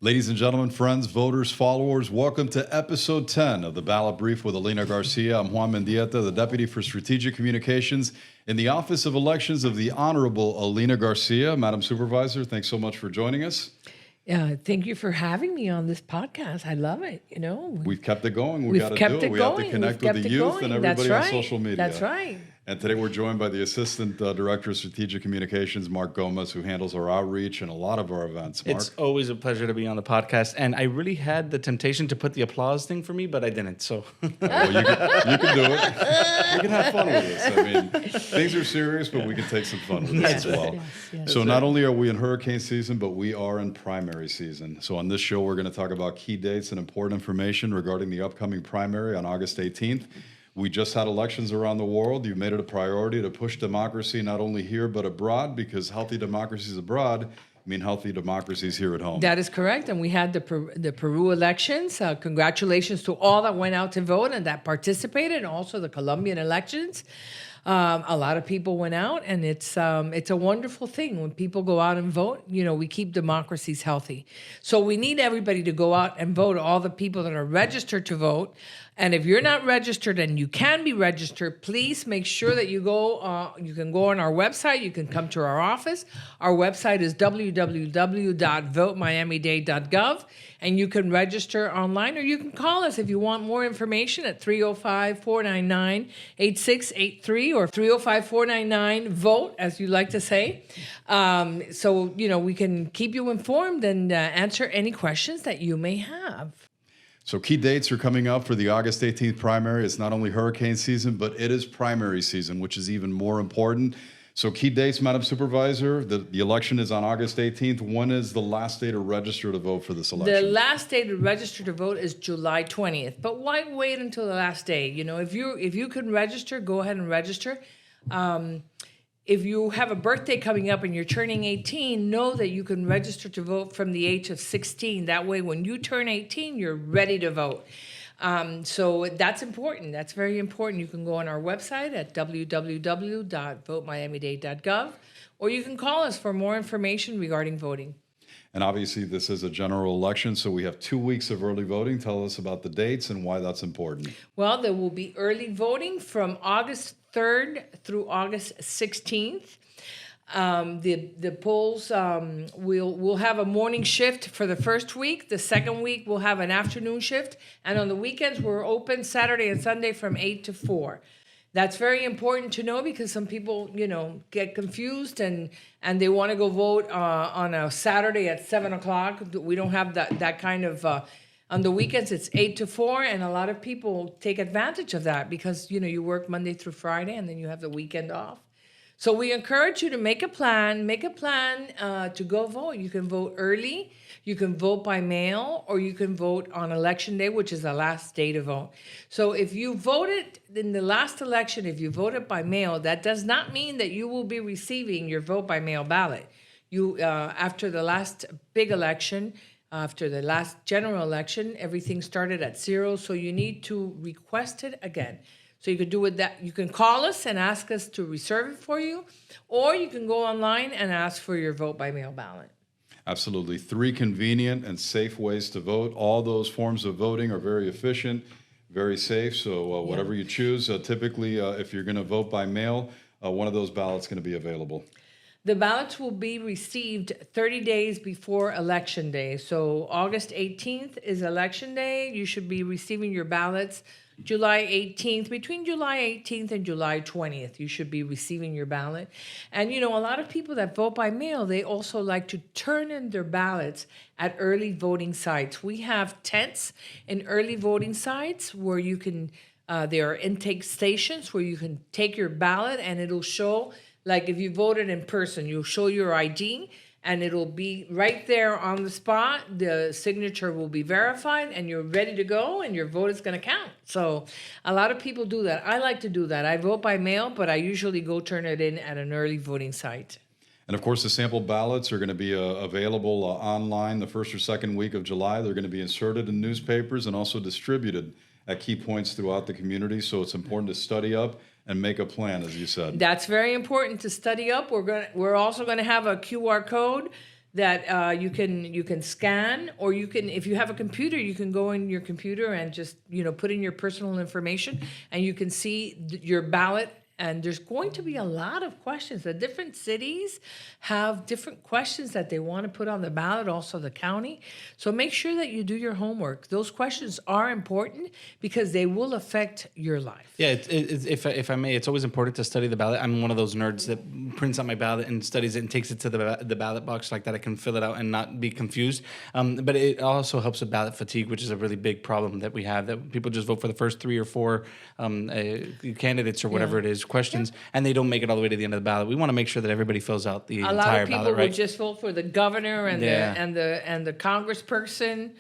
Ladies and gentlemen, friends, voters, followers, welcome to episode 10 of the Ballot Brief with Alina Garcia. I'm Juan Mendieta, the Deputy for Strategic Communications in the Office of Elections of the Honorable Alina Garcia. Madam Supervisor, thanks so much for joining us. Thank you for having me on this podcast. I love it. We've kept it going. We got to do it. We have to connect with the youth and everybody on social media. That's right. And today we're joined by the Assistant Director of Strategic Communications, Mark Gomez, who handles our outreach and a lot of our events. Mark? It's always a pleasure to be on the podcast. And I really had the temptation to put the applause thing for me, but I didn't. So well, you can do it. We can have fun with this. I mean, things are serious, but we can take some fun with this as well. Yes. So not only are we in hurricane season, but we are in primary season. So on this show, we're going to talk about key dates and important information regarding the upcoming primary on August 18th. We just had elections around the world. You've made it a priority to push democracy not only here but abroad, because healthy democracies abroad mean healthy democracies here at home. That is correct. And we had the Peru elections. Congratulations to all that went out to vote and that participated, and also the Colombian elections. A lot of people went out, and it's a wonderful thing when people go out and vote. We keep democracies healthy. So we need everybody to go out and vote, all the people that are registered to vote. And if you're not registered and you can be registered, please make sure that you go. You can go on our website. You can come to our office. Our website is www.VoteMiamiDade.gov, and you can register online, or you can call us if you want more information at 305-499-8683 or 305-499-VOTE, as you like to say. So we can keep you informed and answer any questions that you may have. So key dates are coming up for the August 18th primary. It's not only hurricane season, but it is primary season, which is even more important. So key dates, Madam Supervisor, the election is on August 18th. When is the last day to register to vote for this election? The last day to register to vote is July 20th. But why wait until the last day? If you can register, go ahead and register. If you have a birthday coming up and you're turning 18, know that you can register to vote from the age of 16. That way, when you turn 18, you're ready to vote. So that's important. That's very important. You can go on our website at www.VoteMiamiDade.gov, or you can call us for more information regarding voting. And obviously, this is a general election, so we have 2 weeks of early voting. Tell us about the dates and why that's important. Well, there will be early voting from August 3rd through August 16th. The polls, we'll have a morning shift for the first week. The second week, we'll have an afternoon shift. And on the weekends, we're open Saturday and Sunday from 8 to 4. That's very important to know, because some people, get confused and they want to go vote on a Saturday at 7 o'clock. We don't have that kind of, on the weekends it's 8 to 4, and a lot of people take advantage of that because, you work Monday through Friday and then you have the weekend off. So we encourage you to make a plan to go vote. You can vote early, you can vote by mail, or you can vote on election day, which is the last day to vote. So if you voted in the last election, if you voted by mail, that does not mean that you will be receiving your vote by mail ballot. After the last big election, after the last general election, everything started at 0, so you need to request it again. So you can do it that you can call us and ask us to reserve it for you, or you can go online and ask for your vote by mail ballot. Absolutely. 3 convenient and safe ways to vote. All those forms of voting are very efficient, very safe. So whatever you choose, typically if you're going to vote by mail, one of those ballots is going to be available. The ballots will be received 30 days before Election Day. So August 18th is Election Day. You should be receiving your ballots July 18th. Between July 18th and July 20th, you should be receiving your ballot. And, a lot of people that vote by mail, they also like to turn in their ballots at early voting sites. We have tents in early voting sites where you can, there are intake stations where you can take your ballot and it'll show. Like if you voted in person, you'll show your ID and it'll be right there on the spot. The signature will be verified and you're ready to go and your vote is going to count. So a lot of people do that. I like to do that. I vote by mail, but I usually go turn it in at an early voting site. And of course, the sample ballots are going to be available online the first or second week of July. They're going to be inserted in newspapers and also distributed at key points throughout the community. So it's important to study up and make a plan, as you said. That's very important to study up. We're also going to have a QR code that you can scan, or you can, if you have a computer, you can go in your computer and just put in your personal information, and you can see your ballot. And there's going to be a lot of questions. The different cities have different questions that they want to put on the ballot, also the county. So make sure that you do your homework. Those questions are important because they will affect your life. Yeah, if I may, it's always important to study the ballot. I'm one of those nerds that prints out my ballot and studies it and takes it to the ballot box like that. I can fill it out and not be confused. But it also helps with ballot fatigue, which is a really big problem that we have, that people just vote for the first 3 or 4 candidates or whatever it is, questions, and they don't make it all the way to the end of the ballot. We want to make sure that everybody fills out the entire ballot, right? A lot of people will just vote for the governor and the congressperson,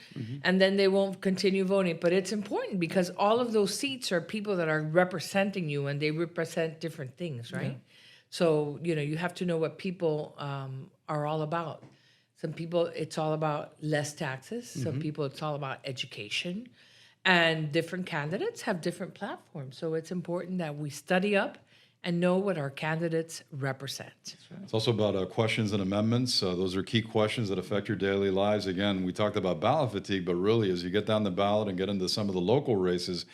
and then they won't continue voting. But it's important because all of those seats are people that are representing you, and they represent different things, right? Yeah. So you have to know what people are all about. Some people, it's all about less taxes. Some people, it's all about education. And different candidates have different platforms. So it's important that we study up and know what our candidates represent. Right. It's also about questions and amendments. Those are key questions that affect your daily lives. Again, we talked about ballot fatigue, but really as you get down the ballot and get into some of the local races,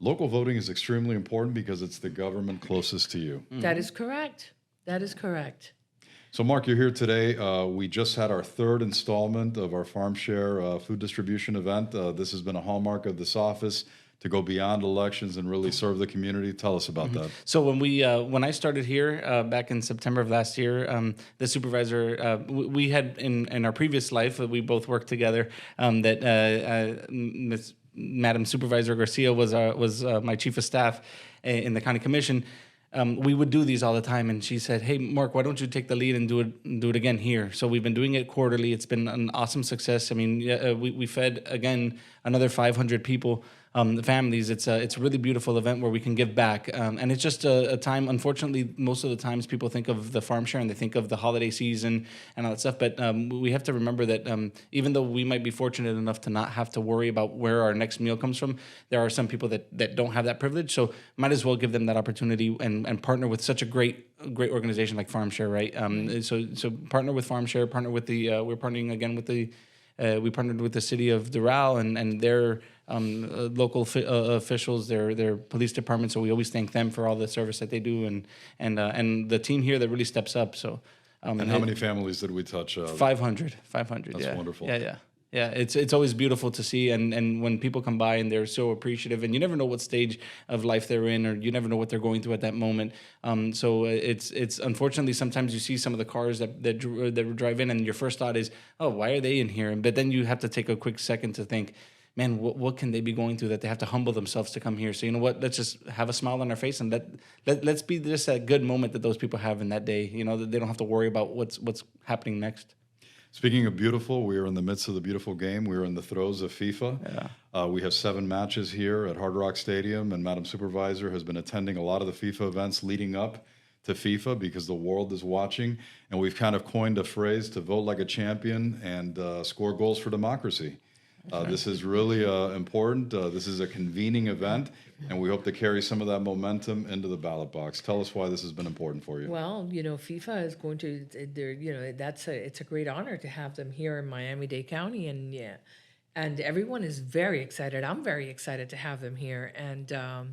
local voting is extremely important because it's the government closest to you. That is correct. That is correct. So, Mark, you're here today. We just had our 3rd installment of our Farm Share food distribution event. This has been a hallmark of this office to go beyond elections and really serve the community. Tell us about that. So when I started here back in September of last year, the supervisor, we had in our previous life, we both worked together, that Madam Supervisor Garcia was my chief of staff in the county commission. We would do these all the time, and she said, "Hey, Mark, why don't you take the lead and do it again here?" So we've been doing it quarterly. It's been an awesome success. I mean, we fed again another 500 people, the families. It's a really beautiful event where we can give back, and it's just a time. Unfortunately, most of the times people think of the farm share and they think of the holiday season and all that stuff. But we have to remember that even though we might be fortunate enough to not have to worry about where our next meal comes from, there are some people that don't have that privilege. So might as well give them that opportunity and partner with such a great organization like Farm Share, right? So partner with Farm Share, partner with we're partnering again with we partnered with the city of Doral and their local officials, their police department. So we always thank them for all the service that they do, and the team here that really steps up. So, and how many families did we touch? 500. That's wonderful. Yeah, it's always beautiful to see, and when people come by and they're so appreciative, and you never know what stage of life they're in, or you never know what they're going through at that moment. So it's unfortunately sometimes you see some of the cars that drive in, and your first thought is, oh, why are they in here? But then you have to take a quick second to think, man, what can they be going through that they have to humble themselves to come here? So you know what? Let's just have a smile on our face, and let's be just that good moment that those people have in that day. That they don't have to worry about what's happening next. Speaking of beautiful, we are in the midst of the beautiful game. We are in the throes of FIFA. Yeah. We have 7 matches here at Hard Rock Stadium, and Madam Supervisor has been attending a lot of the FIFA events leading up to FIFA because the world is watching. And we've kind of coined a phrase to vote like a champion and score goals for democracy. This is really important. This is a convening event, and we hope to carry some of that momentum into the ballot box. Tell us why this has been important for you. Well, FIFA is going to, it's a great honor to have them here in Miami-Dade County, and everyone is very excited. I'm very excited to have them here, and all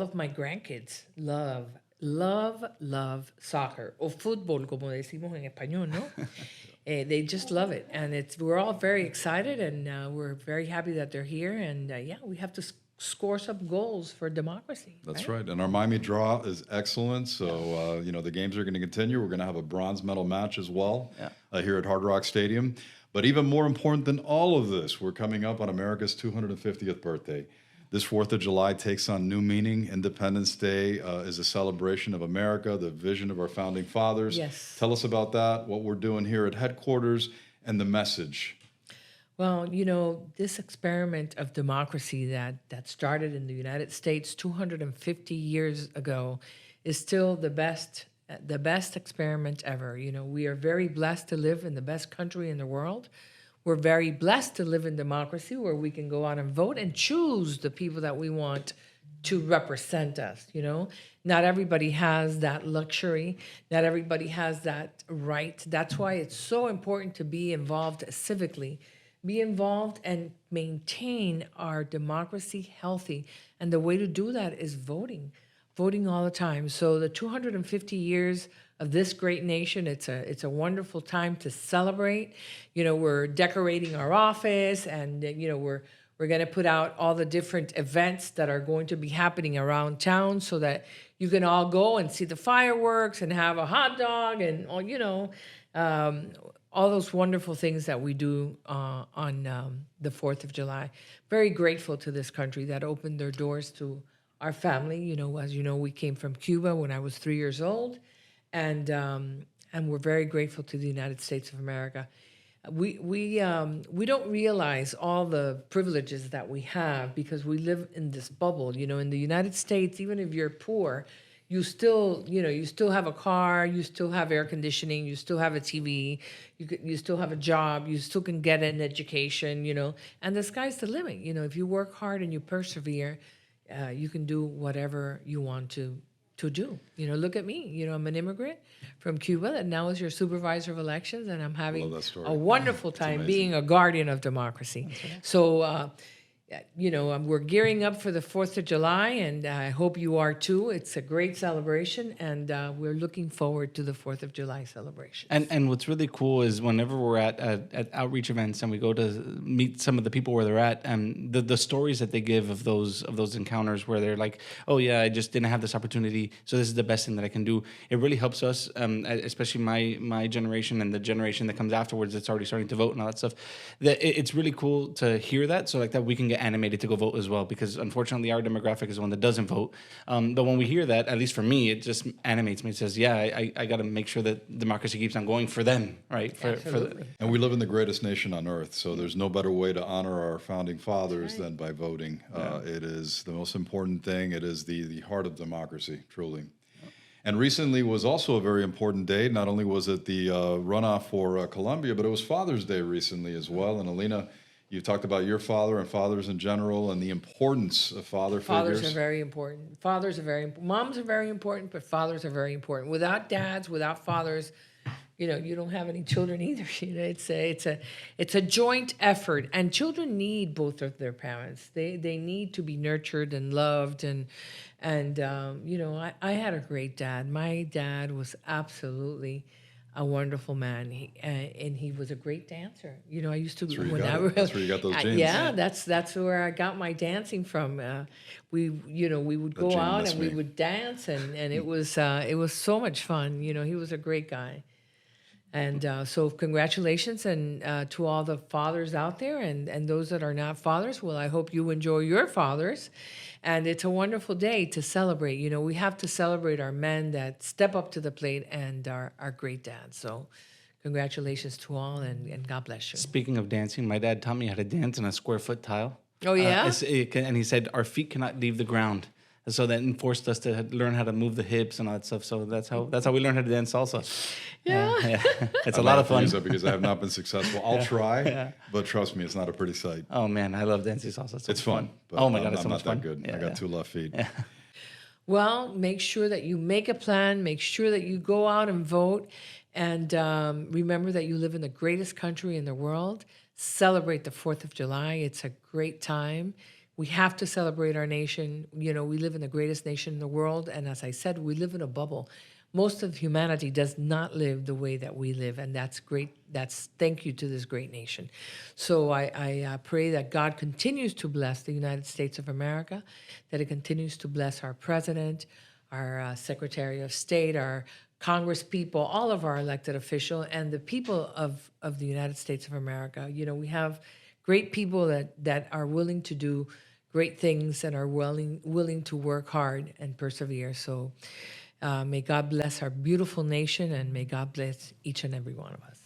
of my grandkids love soccer, o fútbol, como decimos en español, ¿no? They just love it, and we're all very excited, and we're very happy that they're here, and we have to score some goals for democracy. That's right. And our Miami draw is excellent, so the games are going to continue. We're going to have a bronze medal match as well here at Hard Rock Stadium. But even more important than all of this, we're coming up on America's 250th birthday. This 4th of July takes on new meaning. Independence Day is a celebration of America, the vision of our founding fathers. Yes. Tell us about that, what we're doing here at headquarters, and the message. Well, this experiment of democracy that started in the United States 250 years ago is still the best experiment ever. We are very blessed to live in the best country in the world. We're very blessed to live in democracy where we can go out and vote and choose the people that we want to represent us, Not everybody has that luxury. Not everybody has that right. That's why it's so important to be involved civically, be involved and maintain our democracy healthy. And the way to do that is voting all the time. So the 250 years of this great nation, it's a wonderful time to celebrate. We're decorating our office, and we're going to put out all the different events that are going to be happening around town so that you can all go and see the fireworks and have a hot dog and all those wonderful things that we do on the 4th of July. Very grateful to this country that opened their doors to our family. As you know, we came from Cuba when I was 3 years old, and we're very grateful to the United States of America. We don't realize all the privileges that we have because we live in this bubble. In the United States, even if you're poor, you still have a car, you still have air conditioning, you still have a TV, you still have a job, you still can get an education, and the sky's the limit. If you work hard and you persevere, you can do whatever you want to do. Look at me. I'm an immigrant from Cuba that now is your supervisor of elections, and I'm having a wonderful time being a guardian of democracy. So, we're gearing up for the 4th of July, and I hope you are too. It's a great celebration, and we're looking forward to the 4th of July celebration. And what's really cool is whenever we're at outreach events and we go to meet some of the people where they're at, and the stories that they give of those encounters where they're like, oh yeah, I just didn't have this opportunity, so this is the best thing that I can do. It really helps us, especially my generation and the generation that comes afterwards that's already starting to vote and all that stuff. That it's really cool to hear that, so like that we can get animated to go vote as well, because unfortunately our demographic is the one that doesn't vote. But when we hear that, at least for me, it just animates me. It says, yeah, I got to make sure that democracy keeps on going for them, right? And we live in the greatest nation on earth, so there's no better way to honor our founding fathers than by voting. It is the most important thing. It is the heart of democracy, truly. And recently was also a very important day. Not only was it the runoff for Colombia, but it was Father's Day recently as well. And Alina, you talked about your father and fathers in general and the importance of father figures. Fathers are very important. Fathers are very important. Moms are very important, but fathers are very important. Without dads, without fathers, you don't have any children either. It's a joint effort, and children need both of their parents. They need to be nurtured and loved, and I had a great dad. My dad was absolutely a wonderful man, and he was a great dancer. I used to. That's where you got those genes. Yeah, that's where I got my dancing from. We would go out and we would dance, and it was so much fun. He was a great guy. And so congratulations and to all the fathers out there and those that are not fathers. Well, I hope you enjoy your fathers. And it's a wonderful day to celebrate. We have to celebrate our men that step up to the plate and are great dads. So congratulations to all and God bless you. Speaking of dancing, my dad taught me how to dance in a square foot tile. Oh, yeah? And he said our feet cannot leave the ground. So that forced us to learn how to move the hips and all that stuff. So that's how we learned how to dance salsa. Yeah. It's a lot of fun. Use that because I have not been successful. I'll try, but trust me, it's not a pretty sight. Oh man, I love dancing salsa. It's fun. But oh my God, it's so I'm much not fun. that good. Yeah, I got two left feet. Yeah. Well, make sure that you make a plan. Make sure that you go out and vote. And remember that you live in the greatest country in the world. Celebrate the 4th of July. It's a great time. We have to celebrate our nation. We live in the greatest nation in the world. And as I said, we live in a bubble. Most of humanity does not live the way that we live. And that's great. That's thank you to this great nation. So I pray that God continues to bless the United States of America, that it continues to bless our president, our Secretary of State, our Congress people, all of our elected officials, and the people of the United States of America. We have great people that are willing to do great things and are willing to work hard and persevere. So may God bless our beautiful nation, and may God bless each and every one of us.